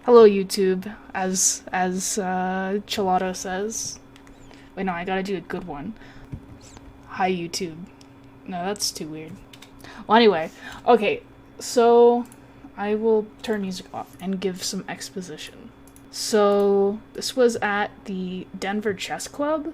Hello, YouTube, as Chilado says. Wait, no, I gotta do a good one. Hi, YouTube. No, that's too weird. Well, anyway, okay, so I will turn music off and give some exposition. So this was at the Denver Chess Club.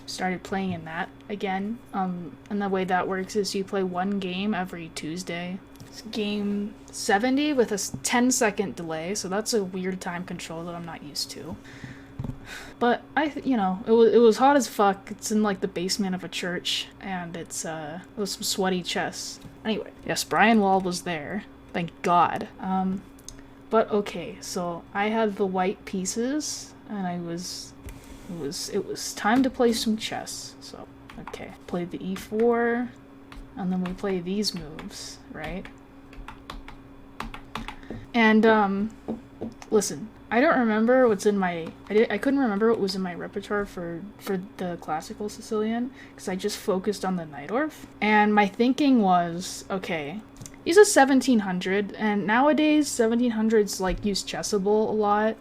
Started playing in that again. And the way that works is you play one game every Tuesday. It's game 70 with a 10-second delay, so that's a weird time control that I'm not used to. But it was hot as fuck. It's in like the basement of a church, and it was some sweaty chess. Anyway, yes, Brian Wall was there. Thank God. But okay, so I had the white pieces, and it was time to play some chess. So okay, played the e4, and then we play these moves, right? And listen, I don't remember what's in my I couldn't remember what was in my repertoire for the classical Sicilian because I just focused on the Najdorf. And my thinking was, okay, he's a 1700, and nowadays 1700s like use chessable a lot,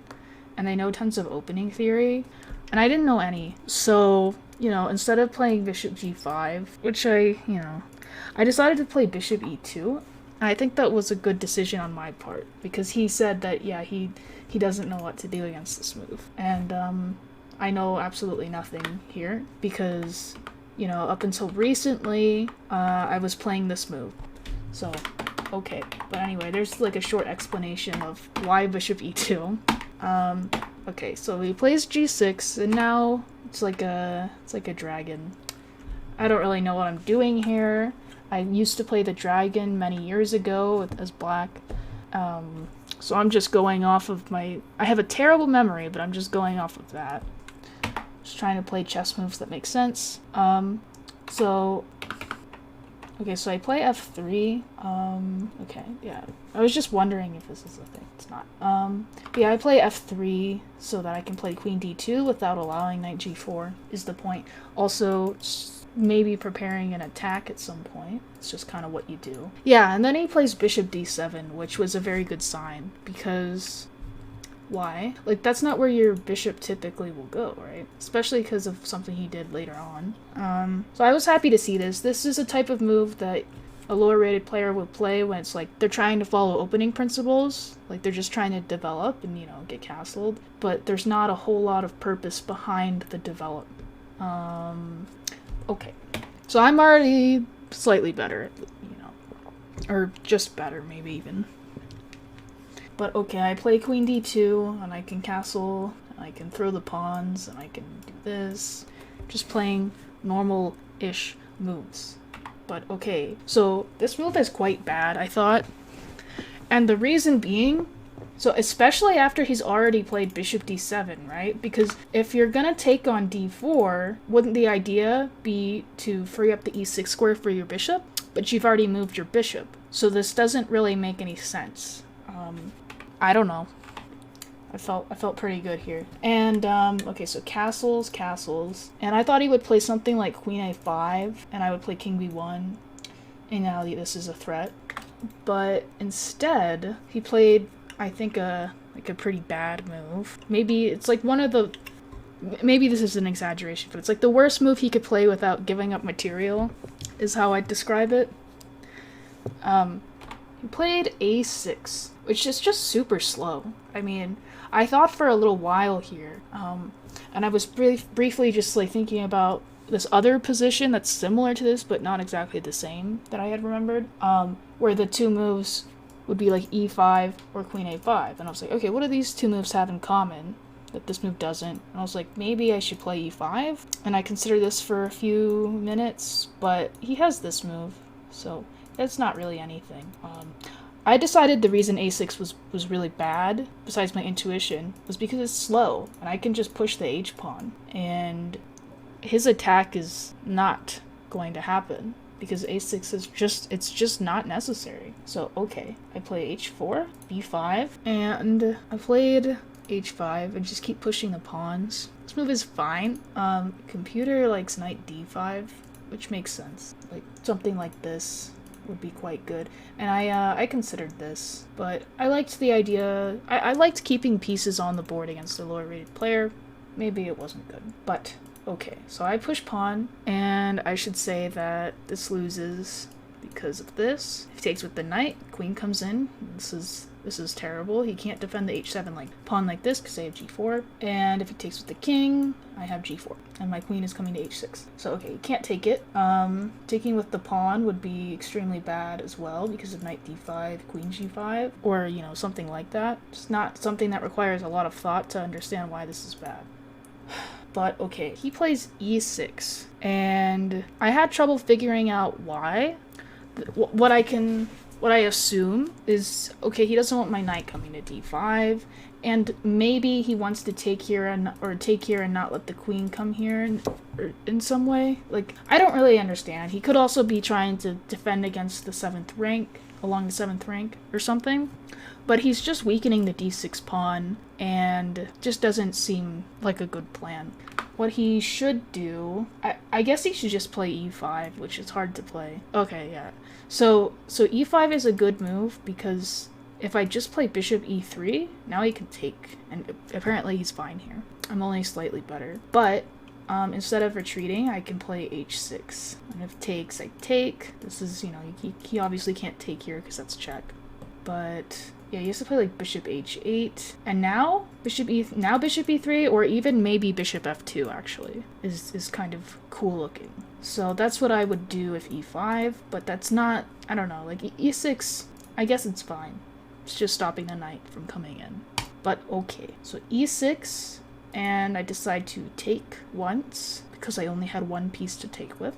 and they know tons of opening theory, and I didn't know any. So, instead of playing bishop g5, which I decided to play bishop e2. And I think that was a good decision on my part, because he said that, yeah, he doesn't know what to do against this move. And I know absolutely nothing here, because, up until recently, I was playing this move. So, okay. But anyway, there's like a short explanation of why bishop e2. Okay, so he plays g6, and now it's like a dragon. I don't really know what I'm doing here. I used to play the dragon many years ago as black, so I'm just going off of I have a terrible memory, but I'm just going off of that. Just trying to play chess moves that make sense. So I play f3. Okay, yeah. I was just wondering if this is a thing. It's not. Yeah, I play f3 so that I can play queen d2 without allowing knight g4 is the point. Also, maybe preparing an attack at some point. It's just kind of what you do. Yeah, and then he plays bishop d7, which was a very good sign, because why? Like, that's not where your bishop typically will go, right? Especially because of something he did later on. So I was happy to see this. This is a type of move that a lower rated player would play when it's like they're trying to follow opening principles, like they're just trying to develop and, get castled, but there's not a whole lot of purpose behind the development. Okay, so I'm already slightly better, or just better, maybe even. But okay, I play queen d2, and I can castle, and I can throw the pawns, and I can do this. Just playing normal-ish moves. But okay, so this move is quite bad, I thought. And the reason being, so especially after he's already played bishop d7, right? Because if you're gonna take on d4, wouldn't the idea be to free up the e6 square for your bishop? But you've already moved your bishop, so this doesn't really make any sense. I don't know. I felt pretty good here. And okay, so castles, and I thought he would play something like queen a5, and I would play king b1, and now this is a threat. But instead, he played, I think, a pretty bad move. Maybe it's like maybe this is an exaggeration, but it's like the worst move he could play without giving up material, is how I'd describe it. He played a6, which is just super slow. I mean, I thought for a little while here, and I was briefly just like thinking about this other position that's similar to this, but not exactly the same, that I had remembered, where the two moves would be like e5 or queen a5, and I was like, okay, what do these two moves have in common that this move doesn't? And I was like, maybe I should play e5, and I considered this for a few minutes, but he has this move, so it's not really anything. I decided the reason a6 was really bad, besides my intuition, was because it's slow, and I can just push the h-pawn, and his attack is not going to happen, because a6 is just not necessary. So, okay, I play h4, b5, and I played h5, and just keep pushing the pawns. This move is fine. Computer likes knight d5, which makes sense. Like, something like this, would be quite good. And I considered this, but I liked the idea. I liked keeping pieces on the board against a lower rated player. Maybe it wasn't good, but okay. So I push pawn, and I should say that this loses because of this. If he takes with the knight, queen comes in. This is terrible. He can't defend the h7 like pawn like this because I have g4. And if he takes with the king, I have g4. And my queen is coming to h6. So okay, he can't take it. Taking with the pawn would be extremely bad as well because of knight d5, queen g5, or you know, something like that. It's not something that requires a lot of thought to understand why this is bad. But okay, he plays e6, and I had trouble figuring out why. What I assume is, okay, he doesn't want my knight coming to d5, and maybe he wants to take here and not let the queen come here in some way. Like, I don't really understand. He could also be trying to defend against the 7th rank, along the 7th rank or something. But he's just weakening the d6 pawn, and just doesn't seem like a good plan. What he should do, I guess he should just play e5, which is hard to play. Okay, yeah. So e5 is a good move, because if I just play bishop e3, now he can take, and apparently he's fine here. I'm only slightly better. But instead of retreating, I can play h6. And if takes, I take. This is, you know, he obviously can't take here because that's check. But yeah, he has to play like bishop h8, and now bishop e3, or even maybe bishop f2 actually is kind of cool looking. So that's what I would do if e5, but that's not, I don't know, like e6, I guess it's fine. It's just stopping the knight from coming in. But okay, so e6, and I decide to take once because I only had one piece to take with.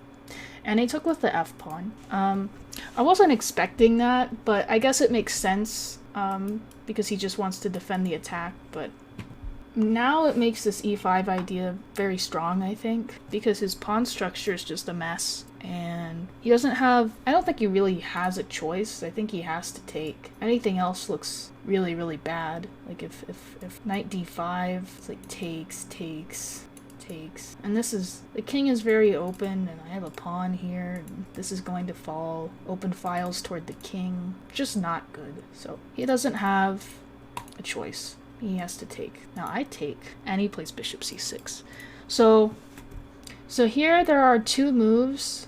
And he took with the f pawn. I wasn't expecting that, but I guess it makes sense because he just wants to defend the attack. But now it makes this e5 idea very strong, I think, because his pawn structure is just a mess. And he doesn't have, I don't think he really has a choice. I think he has to take. Anything else looks really, really bad. Like if knight d5, it's like takes. And this is, the king is very open, and I have a pawn here, and this is going to fall. Open files toward the king. Just not good. So he doesn't have a choice. He has to take. Now I take, and he plays bishop c6. So here there are two moves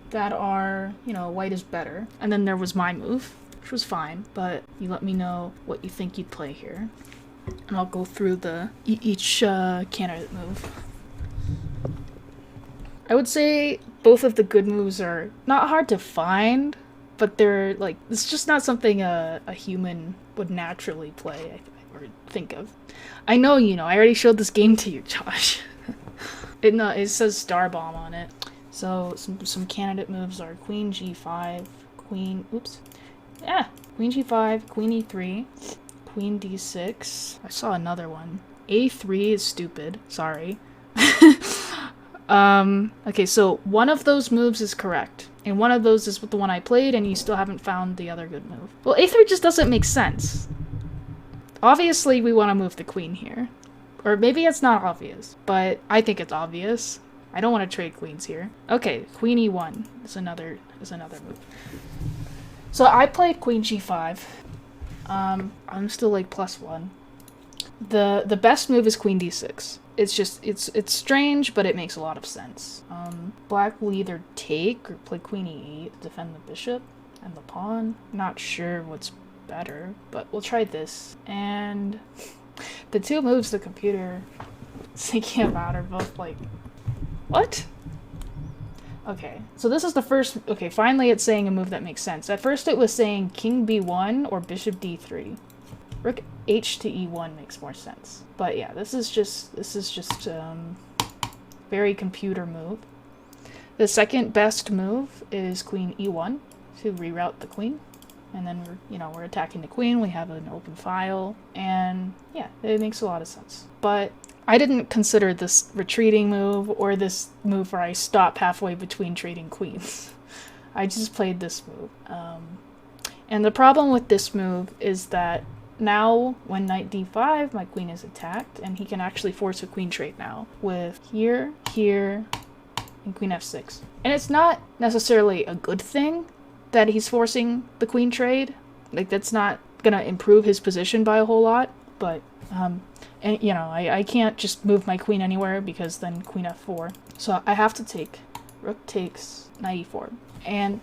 that are, you know, white is better. And then there was my move, which was fine, but you let me know what you think you'd play here. And I'll go through each candidate move. I would say both of the good moves are not hard to find, but they're like, it's just not something a human would naturally play or think of. I know, you know, I already showed this game to you, Josh. It says Star Bomb on it. So some candidate moves are queen g5, queen g5, queen e3, queen d6. I saw another one. a3 is stupid. Sorry. Okay, so one of those moves is correct, and one of those is the one I played, and you still haven't found the other good move. Well, a3 just doesn't make sense. Obviously, we want to move the queen here. Or maybe it's not obvious, but I think it's obvious. I don't want to trade queens here. Okay, queen e1 is another move. So I played queen g5. I'm still like +1. The best move is queen d6. It's just, it's strange, but it makes a lot of sense. Black will either take or play queen e8 to defend the bishop and the pawn. Not sure what's better, but we'll try this. And the two moves the computer is thinking about are both like, what? Okay, so this is the first, okay, finally it's saying a move that makes sense. At first it was saying king b1 or bishop d3. Rook h to e1 makes more sense. But yeah, this is just very computer move. The second best move is queen e1 to reroute the queen. And then we're attacking the queen, we have an open file, and yeah, it makes a lot of sense. But I didn't consider this retreating move or this move where I stop halfway between trading queens. I just played this move. And the problem with this move is that now when knight d5, my queen is attacked, and he can actually force a queen trade now with here, and queen f6. And it's not necessarily a good thing, that he's forcing the queen trade. Like, that's not gonna improve his position by a whole lot, but, and, you know, I can't just move my queen anywhere because then queen f4. So I have to take rook takes knight e4. And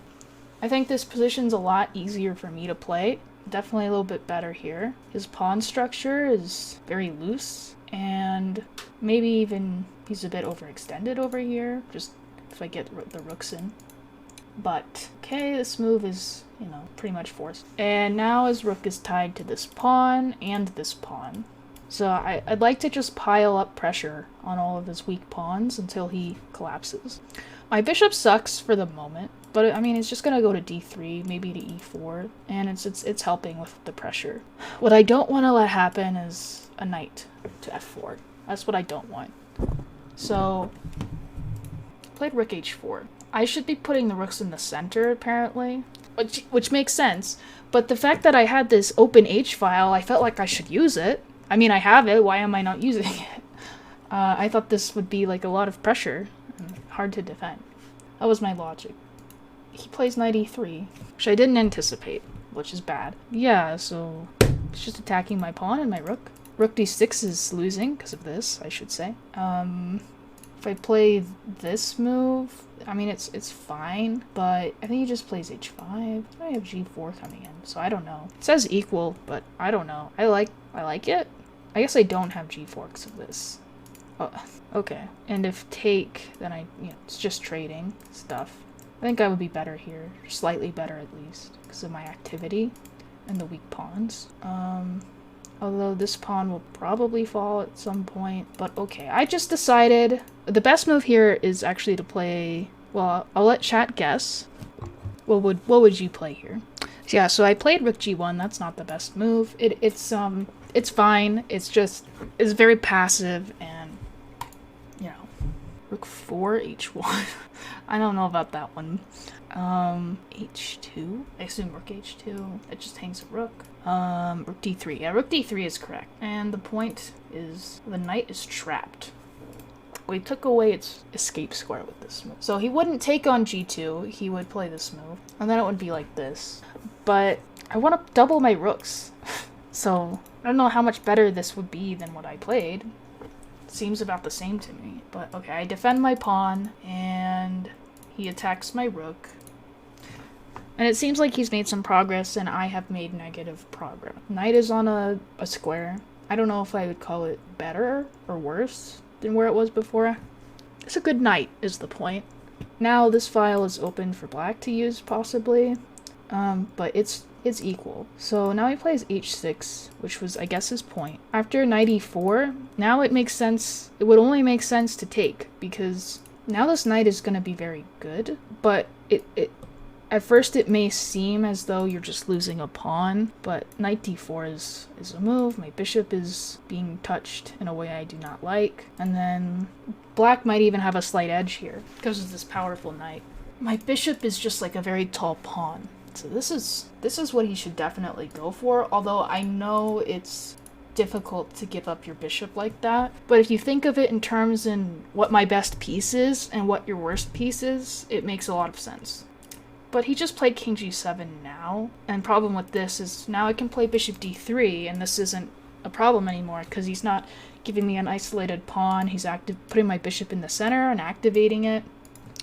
I think this position's a lot easier for me to play. Definitely a little bit better here. His pawn structure is very loose, and maybe even he's a bit overextended over here, just if I get the rooks in. But, okay, this move is, you know, pretty much forced. And now his rook is tied to this pawn and this pawn. So I'd like to just pile up pressure on all of his weak pawns until he collapses. My bishop sucks for the moment, but I mean, it's just gonna go to d3, maybe to e4, and it's helping with the pressure. What I don't want to let happen is a knight to f4. That's what I don't want. So, played rook h4. I should be putting the rooks in the center, apparently, which makes sense, but the fact that I had this open h-file, I felt like I should use it. I mean, I have it, why am I not using it? I thought this would be like a lot of pressure, and hard to defend. That was my logic. He plays knight e3, which I didn't anticipate, which is bad. Yeah, so it's just attacking my pawn and my rook. Rook d6 is losing because of this, I should say. If I play this move, I mean, it's fine, but I think he just plays h5. I have g4 coming in, so I don't know. It says equal, but I don't know. I like it. I guess I don't have g4 because of this. Oh, okay. And if take, then it's just trading stuff. I think I would be better here, slightly better at least, because of my activity and the weak pawns. Although this pawn will probably fall at some point, but okay. I just decided the best move here is actually to play, well, I'll let chat guess. What would you play here? So yeah, so I played rook g1. That's not the best move. It's fine. It's very passive, and you know, rook 4 h1. I don't know about that one. h2. I assume rook h2. It just hangs a rook. Rook d3. Yeah, rook d3 is correct. And the point is the knight is trapped. We took away its escape square with this move. So he wouldn't take on g2. He would play this move, and then it would be like this. But I want to double my rooks. So I don't know how much better this would be than what I played. Seems about the same to me. But okay, I defend my pawn, and he attacks my rook. And it seems like he's made some progress, and I have made negative progress. Knight is on a square. I don't know if I would call it better or worse than where it was before. It's a good knight, is the point. Now this file is open for black to use, possibly. But it's equal. So now he plays h6, which was, I guess, his point. After knight e4, now it makes sense. It would only make sense to take, because now this knight is going to be very good, but at first it may seem as though you're just losing a pawn, but knight d4 is a move. My bishop is being touched in a way I do not like, and then black might even have a slight edge here because of this powerful knight. My bishop is just like a very tall pawn, so this is what he should definitely go for, although I know it's difficult to give up your bishop like that. But if you think of it in terms in what my best piece is and what your worst piece is, it makes a lot of sense. But he just played king g7 now, and problem with this is now I can play bishop d3, and this isn't a problem anymore because he's not giving me an isolated pawn. He's putting my bishop in the center and activating it,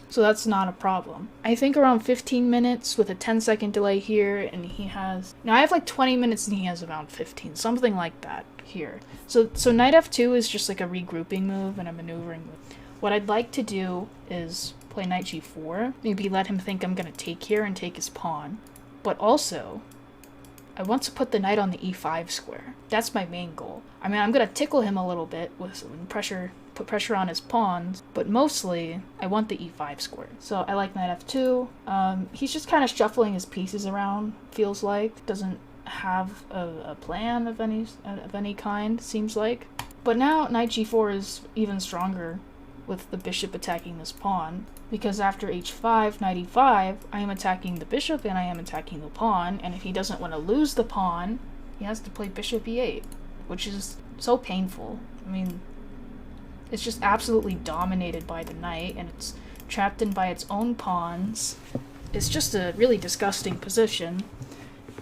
so that's not a problem. I think around 15 minutes with a 10-second delay here, and he has... Now I have like 20 minutes and he has around 15, something like that here. So knight f2 is just like a regrouping move and a maneuvering move. What I'd like to do is play knight g4, maybe let him think I'm going to take here and take his pawn. But also, I want to put the knight on the e5 square. That's my main goal. I mean, I'm going to tickle him a little bit with some pressure, put pressure on his pawns, but mostly I want the e5 square. So I like knight f2. He's just kind of shuffling his pieces around, feels like. Doesn't have a plan of any kind, seems like. But now knight g4 is even stronger with the bishop attacking this pawn, because after h5, knight e5, I am attacking the bishop and I am attacking the pawn, and if he doesn't want to lose the pawn, he has to play bishop e8, which is so painful. I mean, it's just absolutely dominated by the knight, and it's trapped in by its own pawns, it's just a really disgusting position.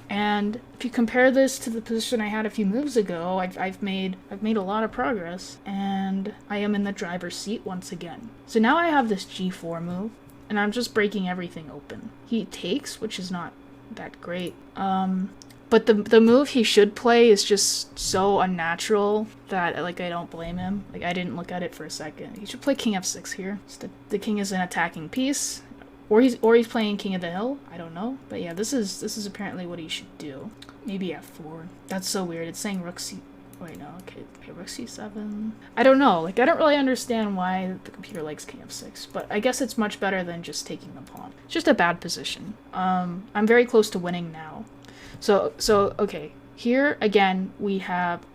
And if you compare this to the position I had a few moves ago, I've made a lot of progress, and I am in the driver's seat once again. So now I have this g4 move, and I'm just breaking everything open. He takes, which is not that great. But the move he should play is just so unnatural that, like, I don't blame him. Like, I didn't look at it for a second. He should play king f6 here. So the king is an attacking piece. Or he's playing king of the hill. I don't know. But yeah, this is apparently what he should do. Maybe f4. That's so weird. It's saying rook c... Wait, no. Okay, rook c7. I don't know. Like, I don't really understand why the computer likes king f6. But I guess it's much better than just taking the pawn. It's just a bad position. I'm very close to winning now. So okay. Here, again, we have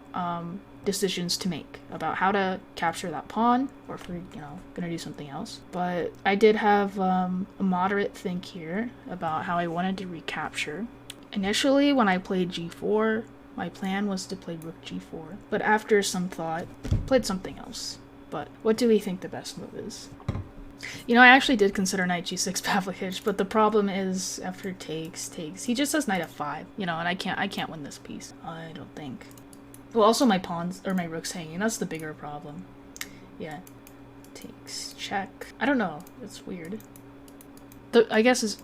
decisions to make about how to capture that pawn, or if we're, gonna do something else. But I did have a moderate think here about how I wanted to recapture. Initially, when I played g4, my plan was to play rook g4, but after some thought, played something else. But what do we think the best move is? I actually did consider knight g6 Pavlovich, but the problem is after takes, he just has knight f5, and I can't win this piece. I don't think. Well, also my pawns, or my rook's hanging. That's the bigger problem. Yeah. Takes, check. I don't know. It's weird. I guess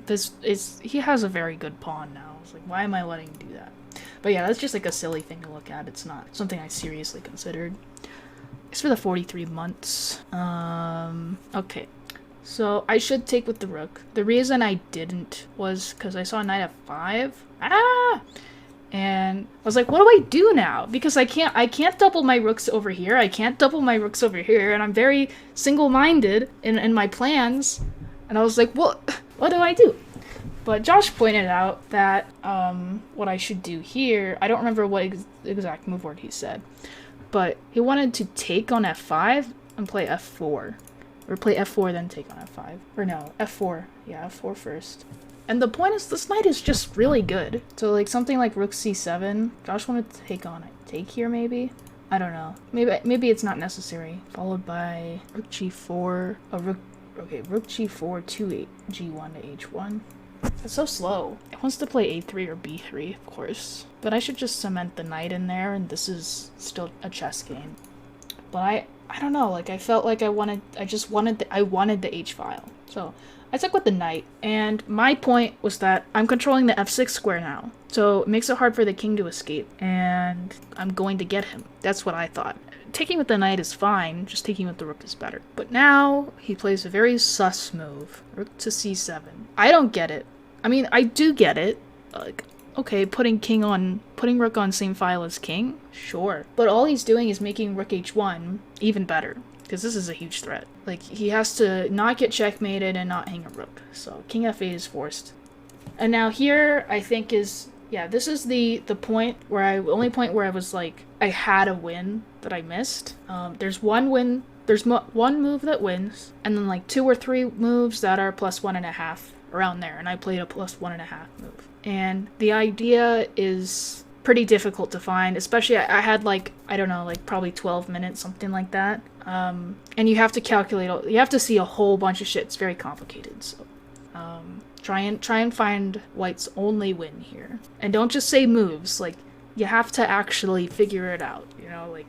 he has a very good pawn now. It's like, why am I letting him do that? But yeah, that's just like a silly thing to look at. It's not something I seriously considered. It's for the 43 months. Okay. So I should take with the rook. The reason I didn't was because I saw knight f5. And I was like, what do I do now? Because I can't double my rooks over here. I can't double my rooks over here. And I'm very single-minded in my plans. And I was like, what do I do? But Josh pointed out that what I should do here, I don't remember what exact move word he said, but he wanted to take on f5 and play f4. Or play f4 then take on f5. Or no, f4. Yeah, f4 first. And the point is, this knight is just really good. So like something like rook c7, Josh wanted to take on it. Take here maybe? I don't know. Maybe it's not necessary. Followed by rook g4, rook g4 to g1 to h1. It's so slow. It wants to play a3 or b3, of course. But I should just cement the knight in there, and this is still a chess game. But I don't know, like I felt like I wanted the h file. So I stuck with the knight, and my point was that I'm controlling the f6 square now. So it makes it hard for the king to escape, and I'm going to get him. That's what I thought. Taking with the knight is fine, just taking with the rook is better. But now he plays a very sus move, rook to c7. I don't get it. I mean, I do get it. Like, okay, putting rook on same file as king, sure. But all he's doing is making rook h1 even better, because this is a huge threat. Like, he has to not get checkmated and not hang a rook. So king f8 is forced. And now here, I think is, yeah, this is the only point where I was like, I had a win that I missed. There's one win, there's one move that wins, and then like 2 or 3 moves that are plus 1.5 around there, and I played a plus 1.5 move. And the idea is pretty difficult to find, especially I had like, I don't know, like probably 12 minutes, something like that. And you have to calculate, you have to see a whole bunch of shit. It's very complicated. So try and find white's only win here. And don't just say moves, like you have to actually figure it out, like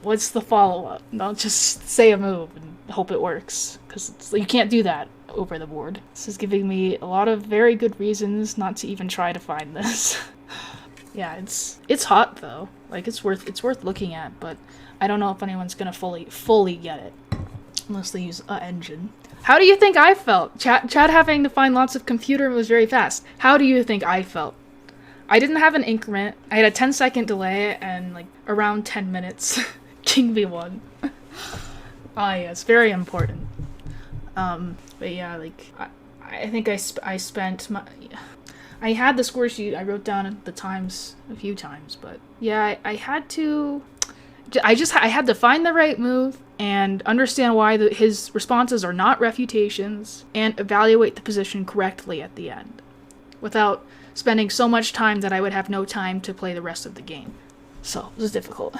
what's the follow-up? Don't just say a move and hope it works, because you can't do that over the board. This is giving me a lot of very good reasons not to even try to find this. Yeah, it's hot though. Like it's worth looking at, but I don't know if anyone's gonna fully get it unless they use an engine. How do you think I felt? Chad having to find lots of computer was very fast. How do you think I felt? I didn't have an increment. I had a 10-second delay and like around 10 minutes. King b1. Ah, yes, very important. But yeah, like I think I spent my. I had the score sheet. I wrote down the times a few times, but yeah, I had to. I had to find the right move and understand why his responses are not refutations, and evaluate the position correctly at the end, without spending so much time that I would have no time to play the rest of the game. So it was difficult.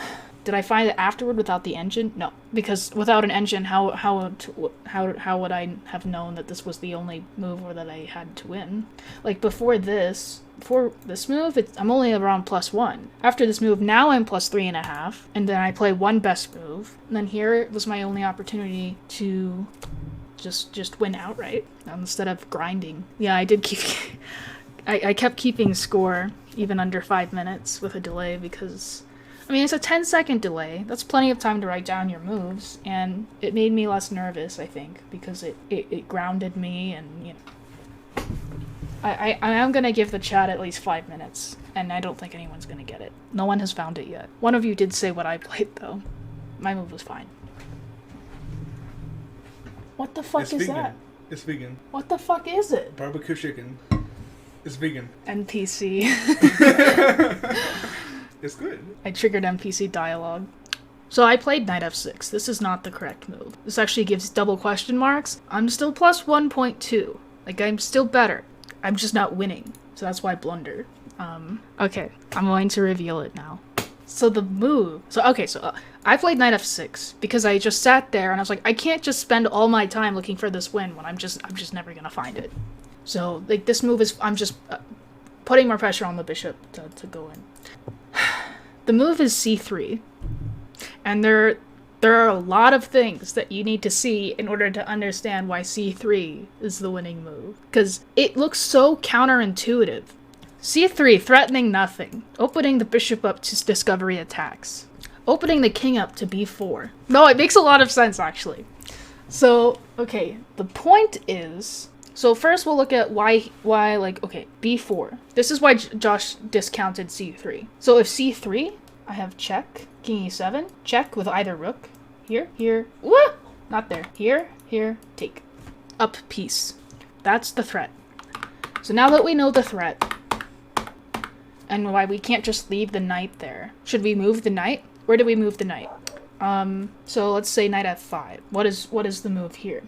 Did I find it afterward without the engine? No, because without an engine, how would I have known that this was the only move or that I had to win? Like before this move, I'm only around +1. After this move, now I'm +3.5, and then I play one best move, and then here was my only opportunity to just win outright instead of grinding. Yeah, I did keep. I kept keeping score even under 5 minutes with a delay because. I mean, it's a 10-second delay. That's plenty of time to write down your moves, and it made me less nervous, I think, because it grounded me, and, you know. I am going to give the chat at least 5 minutes, and I don't think anyone's going to get it. No one has found it yet. One of you did say what I played, though. My move was fine. What the fuck is that? It's vegan. What the fuck is it? Barbecue chicken. It's vegan. NPC. It's good. I triggered NPC dialogue. So I played knight f6. This is not the correct move. This actually gives double question marks. I'm still +1.2. Like, I'm still better. I'm just not winning. So that's why I blunder. Okay. I'm going to reveal it now. So the move... So I played knight f6 because I just sat there and I was like, I can't just spend all my time looking for this win when I'm just never gonna find it. So, like, this move is... I'm just putting more pressure on the bishop to go in. The move is c3, and there are a lot of things that you need to see in order to understand why c3 is the winning move, because it looks so counterintuitive. c3, threatening nothing, opening the bishop up to discovery attacks, opening the king up to b4. No, it makes a lot of sense, actually. So, okay, the point is... So first we'll look at why b4. This is why Josh discounted c3. So if c3, I have check, king e7, check with either rook, here, what? Not there, here, take. Up piece. That's the threat. So now that we know the threat, and why we can't just leave the knight there, should we move the knight? Where do we move the knight? So let's say knight f5. What is the move here?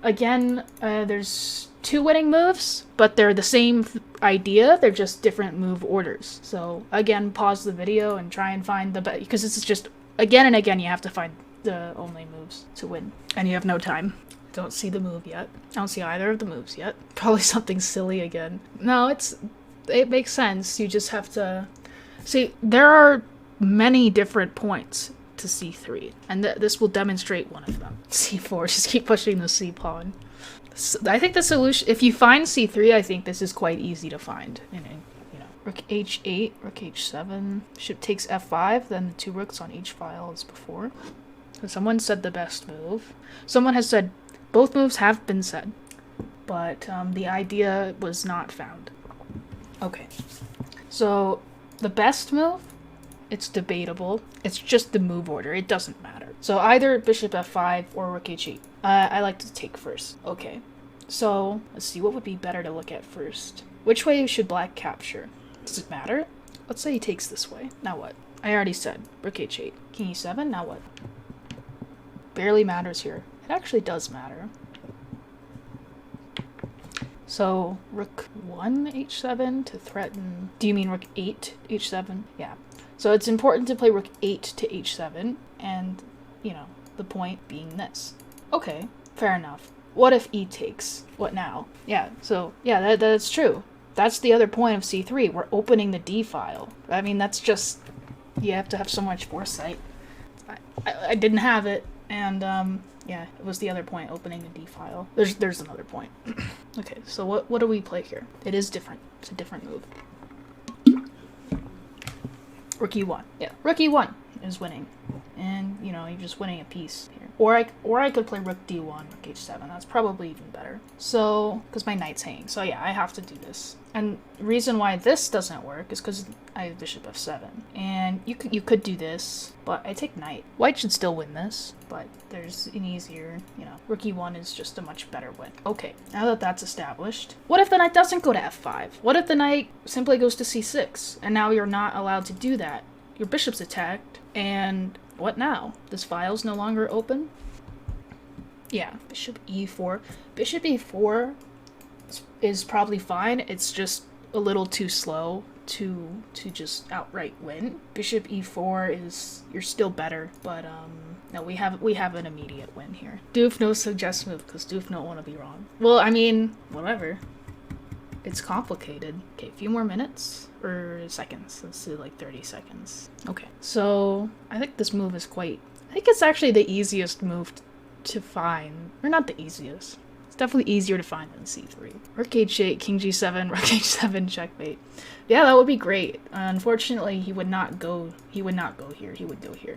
Again, there's 2 winning moves, but they're the same idea, they're just different move orders. So again, pause the video and try and find the best, because this is just, again and again, you have to find the only moves to win. And you have no time. Don't see the move yet. I don't see either of the moves yet. Probably something silly again. No, it makes sense. You just have to... See, there are many different points to c3, and this will demonstrate one of them. c4, just keep pushing the c pawn. So I think the solution, if you find c3, I think this is quite easy to find. You know, rook h8, rook h7, bishop takes f5, then the 2 rooks on each file as before. So someone said the best move. Someone has said both moves have been said, but the idea was not found. Okay, so the best move, it's debatable. It's just the move order. It doesn't matter. So either bishop f5 or rook h8. I like to take first. Okay. So let's see. What would be better to look at first? Which way should black capture? Does it matter? Let's say he takes this way. Now what? I already said rook h8. King e7. Now what? Barely matters here. It actually does matter. So rook 1 h7 to threaten. Do you mean rook 8 h7? Yeah. So it's important to play rook 8 to h7, and, you know, the point being this. Okay, fair enough. What if e takes? What now? Yeah, so, yeah, that's true. That's the other point of c3. We're opening the d file. I mean, that's just... You have to have so much foresight. I didn't have it, and, yeah, it was the other point, opening the d file. There's another point. Okay, so what do we play here? It is different. It's a different move. Rook e1. Yeah, rook e1 is winning. And, you know, you're just winning a piece here. Or I could play rook d1, rook h7. That's probably even better. So, because my knight's hanging. So yeah, I have to do this. And the reason why this doesn't work is because I have bishop f7. And you could do this, but I take knight. White should still win this, but there's an easier, you know, rook e1 is just a much better win. Okay, now that that's established, what if the knight doesn't go to f5? What if the knight simply goes to c6? And now you're not allowed to do that. Your bishop's attacked, and what now? This file's no longer open? Yeah, bishop e4. Bishop e4 is probably fine. It's just a little too slow to just outright win. Bishop e4 is, you're still better, but no, we have an immediate win here. Doof no suggest move because Doof don't want to be wrong. Well, I mean, whatever. It's complicated. Okay, a few more minutes or seconds. Let's do like 30 seconds. Okay, so I think this move is I think it's actually the easiest move to find, or not the easiest. It's definitely easier to find than c3. Rook h8, king g7, rook h7, checkmate. Yeah, that would be great. Unfortunately, he would not go here. He would go here.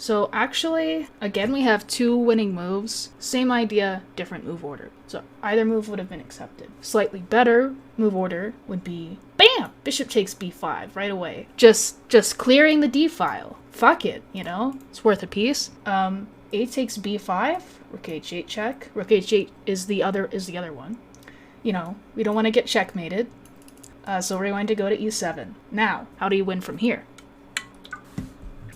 So actually, again, we have 2 winning moves. Same idea, different move order. So either move would have been accepted. Slightly better move order would be, bam! Bishop takes b5 right away. Just clearing the d file. Fuck it, you know? It's worth a piece. A takes b5, rook h8 check. Rook h8 is the other one. You know, we don't want to get checkmated. So we're going to go to e7. Now, how do you win from here?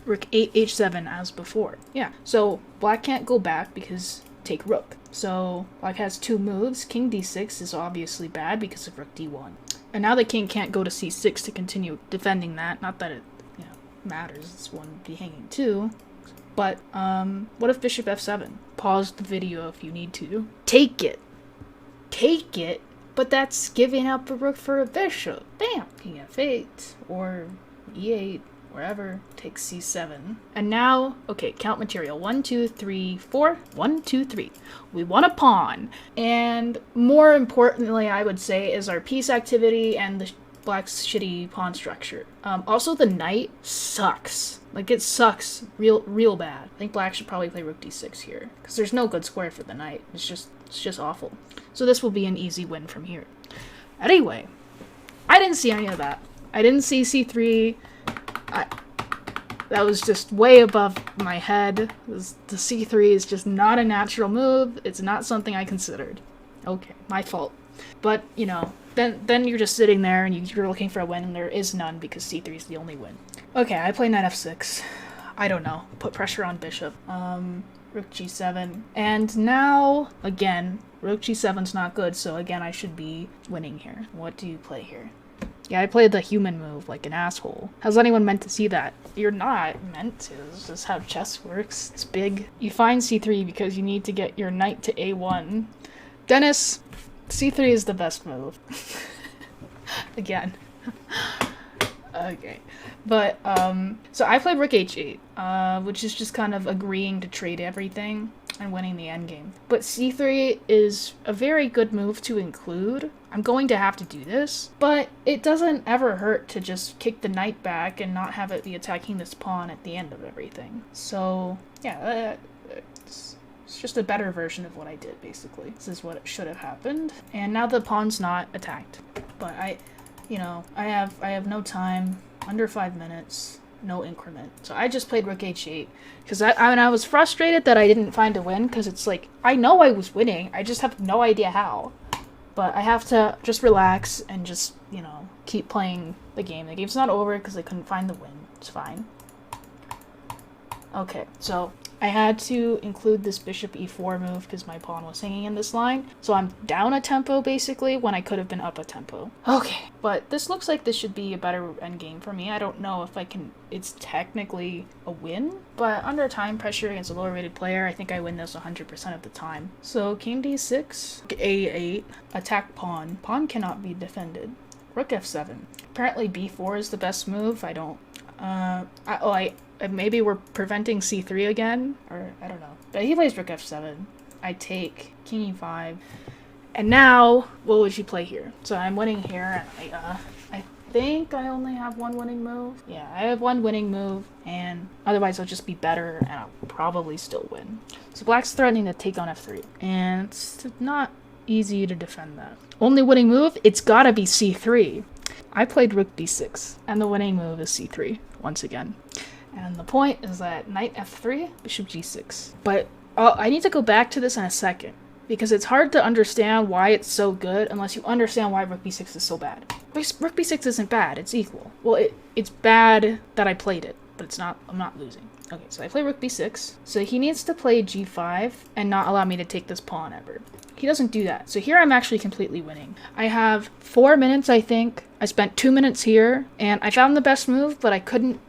Rook 8 h7 as before. Yeah, so black can't go back because take rook. So black has 2 moves. King d6 is obviously bad because of rook d1. And now the king can't go to c6 to continue defending that. Not that it, you know, matters. It's one be hanging 2. But what if bishop f7? Pause the video if you need to. Take it. Take it? But that's giving up a rook for a bishop. Bam! King f8 or e8. Wherever, takes c7. And now, okay, count material. 1, 2, 3, 4. 1, 2, 3. We want a pawn. And more importantly, I would say, is our piece activity and the black's shitty pawn structure. Also, the knight sucks. Like, it sucks real bad. I think black should probably play rook d6 here, because there's no good square for the knight. It's just awful. So this will be an easy win from here. Anyway, I didn't see any of that. I didn't see c3. That was just way above my head. The c3 is just not a natural move. It's not something I considered. Okay, my fault. But, you know, then you're just sitting there and you're looking for a win and there is none because c3 is the only win. Okay, I play knight f6. I don't know. Put pressure on bishop. Rook g7. And now, again, rook g7's not good, so again I should be winning here. What do you play here? Yeah, I played the human move like an asshole. How's anyone meant to see that? You're not meant to. It's just how chess works. It's big. You find c3 because you need to get your knight to a1. Dennis, c3 is the best move. Again. Okay. But, so I played rook h8, which is just kind of agreeing to trade everything and winning the endgame. But c3 is a very good move to include. I'm going to have to do this, but it doesn't ever hurt to just kick the knight back and not have it be attacking this pawn at the end of everything. So, yeah, it's just a better version of what I did, basically. This is what should have happened. And now the pawn's not attacked. But I have no time, under 5 minutes. No increment. So I just played rook h8 because I was frustrated that I didn't find a win because it's like, I know I was winning, I just have no idea how. But I have to just relax and just, you know, keep playing the game. The game's not over because I couldn't find the win. It's fine. Okay, so I had to include this bishop e4 move because my pawn was hanging in this line. So I'm down a tempo, basically, when I could have been up a tempo. Okay, but this looks like this should be a better endgame for me. I don't know if I can... It's technically a win, but under time pressure against a lower rated player, I think I win this 100% of the time. So king d6, a8, attack pawn. Pawn cannot be defended. Rook f7. Apparently b4 is the best move. I don't... maybe we're preventing c3 again, or I don't know. But he plays rook f7. I take king e5. And now, what would you play here? So I'm winning here, and I think I only have one winning move. Yeah, I have one winning move, and otherwise I'll just be better, and I'll probably still win. So black's threatening to take on f3, and it's not easy to defend that. Only winning move? It's gotta be c3. I played rook d6, and the winning move is c3, once again. And the point is that knight f3, bishop g6. But I need to go back to this in a second, because it's hard to understand why it's so good unless you understand why rook b6 is so bad. Rook b6 isn't bad, it's equal. Well, it's bad that I played it. but I'm not losing. Okay, so I play rook b6. So he needs to play g5 and not allow me to take this pawn ever. He doesn't do that. So here I'm actually completely winning. I have 4 minutes, I think. I spent 2 minutes here, and I found the best move, but I couldn't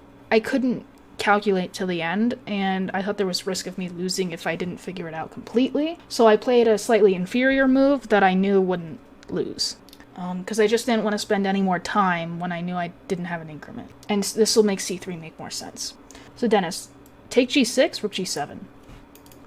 calculate till the end, and I thought there was risk of me losing if I didn't figure it out completely. So I played a slightly inferior move that I knew wouldn't lose. Because I just didn't want to spend any more time when I knew I didn't have an increment. And this will make c3 make more sense. So Dennis, take g6, rook g7.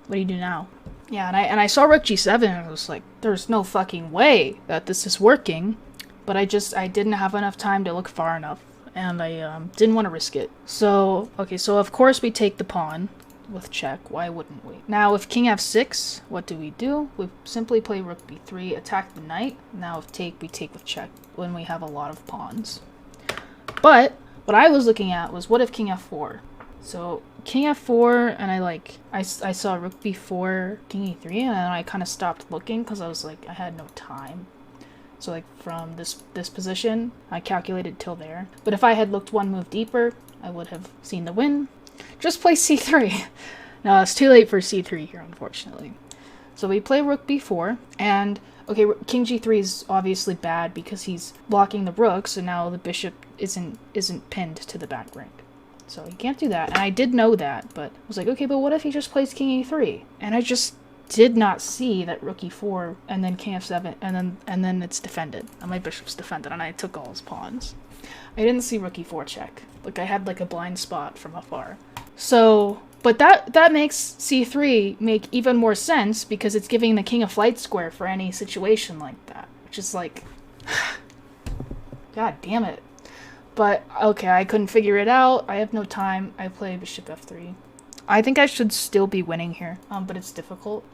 What do you do now? Yeah, and I saw rook g7 and I was like, there's no fucking way that this is working. But I didn't have enough time to look far enough. And I didn't want to risk it. So, okay, so of course we take the pawn with check. Why wouldn't we? Now, with king f6, what do? We simply play rook b3, attack the knight. Now, if take, we take with check when we have a lot of pawns. But what I was looking at was, what if king f4? So, king f4, and I saw rook b4, king e3, and then I kind of stopped looking because I was like, I had no time. So like from this position, I calculated till there. But if I had looked one move deeper, I would have seen the win. Just play c3. No, it's too late for c3 here, unfortunately. So we play rook b4, and okay, king g3 is obviously bad because he's blocking the rook, so now the bishop isn't pinned to the back rank. So he can't do that, and I did know that, but I was like, okay, but what if he just plays king e3? And I just did not see that rook e4 and then king f7 and then it's defended, and my bishop's defended, and I took all his pawns. I didn't see rook e4 check. Like I had like a blind spot from afar. So, but that makes c3 make even more sense because it's giving the king a flight square for any situation like that, which is like, god damn it. But okay, I couldn't figure it out. I have no time. I play bishop f3. I think I should still be winning here, but it's difficult.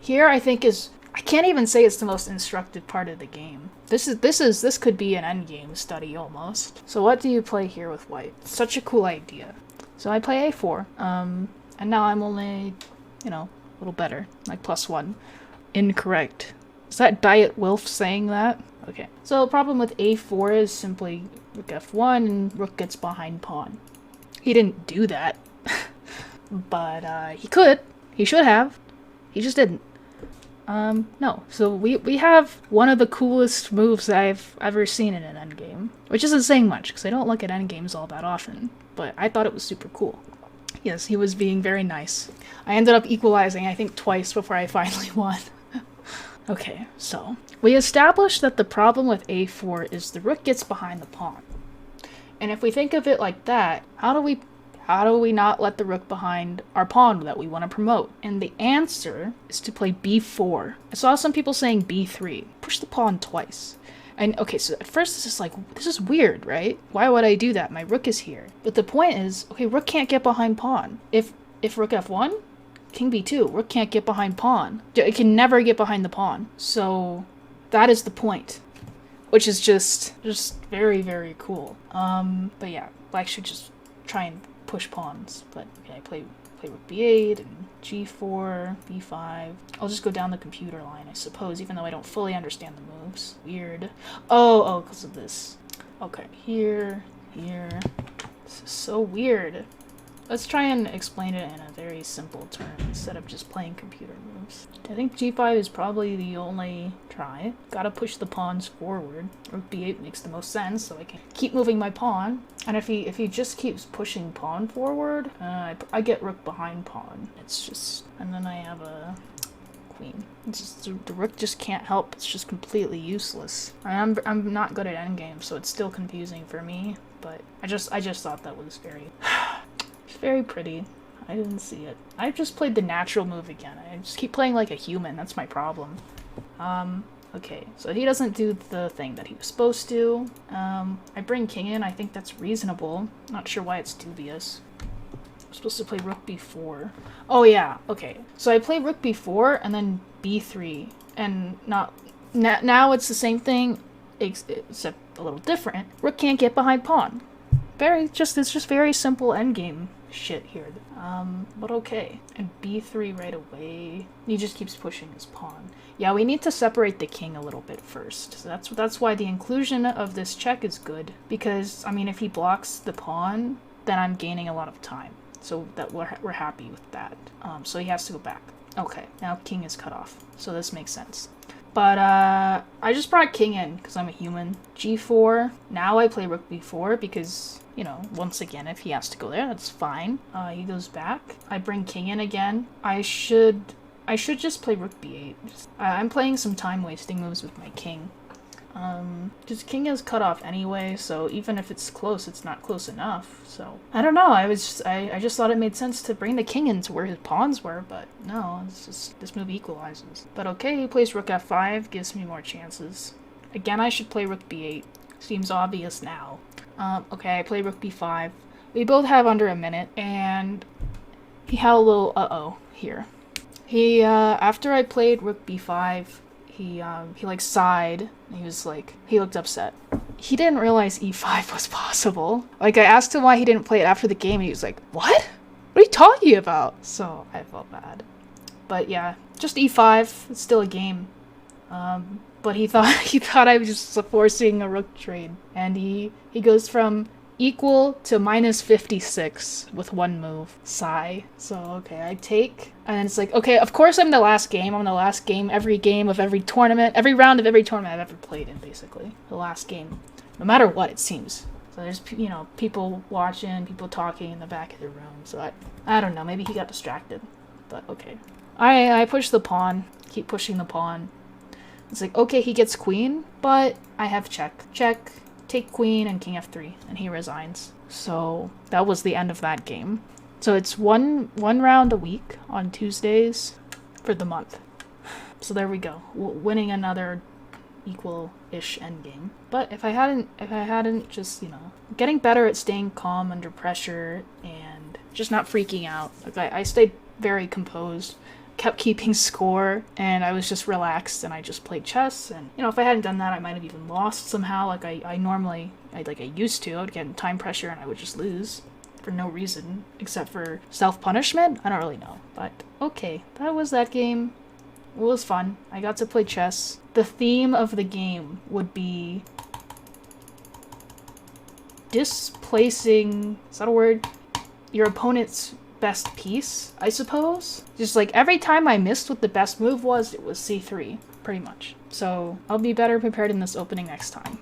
Here I think I can't even say it's the most instructive part of the game. This could be an endgame study almost. So what do you play here with white? Such a cool idea. So I play a4, and now I'm only, a little better, like +1. Incorrect. Is that Diet Wilf saying that? Okay. So the problem with a4 is simply rook f1 and rook gets behind pawn. He didn't do that. But he could. He should have. He just didn't. No. So we have one of the coolest moves I've ever seen in an endgame. Which isn't saying much, because I don't look at endgames all that often. But I thought it was super cool. Yes, he was being very nice. I ended up equalizing, I think, twice before I finally won. Okay, so we established that the problem with a4 is the rook gets behind the pawn. And if we think of it like that, how do we not let the rook behind our pawn that we want to promote? And the answer is to play b4. I saw some people saying b3. Push the pawn twice. And okay, so at first this is weird, right? Why would I do that? My rook is here. But the point is, okay, rook can't get behind pawn. If rook f1, king b2, rook can't get behind pawn. It can never get behind the pawn. So that is the point. Which is just very, very cool. But yeah, black should just try and push pawns. But okay, I play rook b8 and g4, b5. I'll just go down the computer line, I suppose, even though I don't fully understand the moves. Weird. Oh, because of this. Okay, here. This is so weird. Let's try and explain it in a very simple term instead of just playing computer moves. I think g5 is probably the only try. Gotta push the pawns forward. Rook b8 makes the most sense, so I can keep moving my pawn. And if he just keeps pushing pawn forward, I get rook behind pawn. It's just, and then I have a queen. It's just, the rook just can't help. It's just completely useless. I'm not good at endgame, so it's still confusing for me. But I just thought that was very pretty. I didn't see it. I just played the natural move again. I just keep playing like a human. That's my problem. Okay, so he doesn't do the thing that he was supposed to. I bring king in. I think that's reasonable. Not sure why it's dubious. I'm supposed to play rook b4. Oh yeah, okay. So I play rook b4 and then b3. And now it's the same thing, except a little different. Rook can't get behind pawn. It's just very simple endgame shit here. But okay. And b3 right away. He just keeps pushing his pawn. Yeah, we need to separate the king a little bit first. So that's why the inclusion of this check is good. Because, I mean, if he blocks the pawn, then I'm gaining a lot of time. So that we're happy with that. So he has to go back. Okay, now king is cut off. So this makes sense. But I just brought king in because I'm a human. G4. Now I play rook b4 because, you know, once again, if he has to go there, that's fine. He goes back. I bring king in again. I should just play rook b8. I'm playing some time-wasting moves with my king. Because king is cut off anyway, so even if it's close, it's not close enough. So I don't know. I just thought it made sense to bring the king into where his pawns were, but no, it's just this move equalizes. But okay, he plays rook f5, gives me more chances. Again, I should play rook b8. Seems obvious now. Okay, I play rook b5. We both have under a minute, and he had a little uh-oh here. He after I played rook b5. He like sighed. He looked upset. He didn't realize e5 was possible. Like, I asked him why he didn't play it after the game, and he was like, what? What are you talking about? So I felt bad. But yeah, just e5. It's still a game. But he thought I was just forcing a rook trade, and he goes from equal to minus 56 with one move. Sigh. So, okay, I take, and it's like, okay, of course I'm the last game. I'm the last game every game of every tournament, every round of every tournament I've ever played in, basically. The last game. No matter what, it seems. So there's, you know, people watching, people talking in the back of the room. So I don't know, maybe he got distracted. But, okay. I push the pawn, keep pushing the pawn. It's like, okay, he gets queen, but I have check. Check. Take queen and king f3, and he resigns. So that was the end of that game. So it's one round a week on Tuesdays for the month. So there we go, winning another equal-ish endgame. But if I hadn't just, you know, getting better at staying calm under pressure and just not freaking out. Like I stayed very composed, kept keeping score, and I was just relaxed, and I just played chess. And, you know, if I hadn't done that, I might have even lost somehow, like I used to. I would get in time pressure and I would just lose for no reason except for self-punishment. I don't really know, but okay, that was that game. It was fun. I got to play chess. The theme of the game would be displacing, is that a word? Your opponent's best piece, I suppose. Just like every time I missed what the best move was, it was c3, pretty much. So I'll be better prepared in this opening next time.